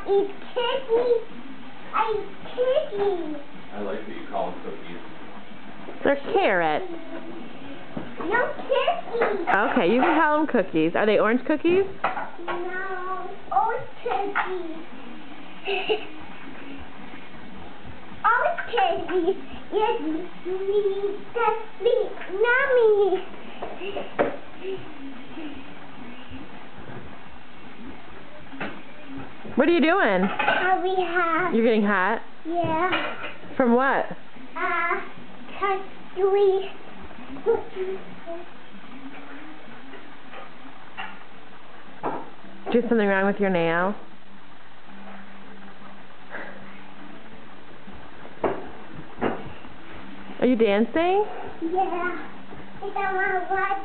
eat cookies. I eat cookies. I like that you call them cookies. They're carrots. No cookies. Okay, you can call them cookies. Are they orange cookies? No, old cookies. Old cookies. Yes, me, that's me, mommy. What are you doing? We have. You're getting hot? Yeah. From what? We. Is something wrong with your nail? Are you dancing? Yeah. I don't want to watch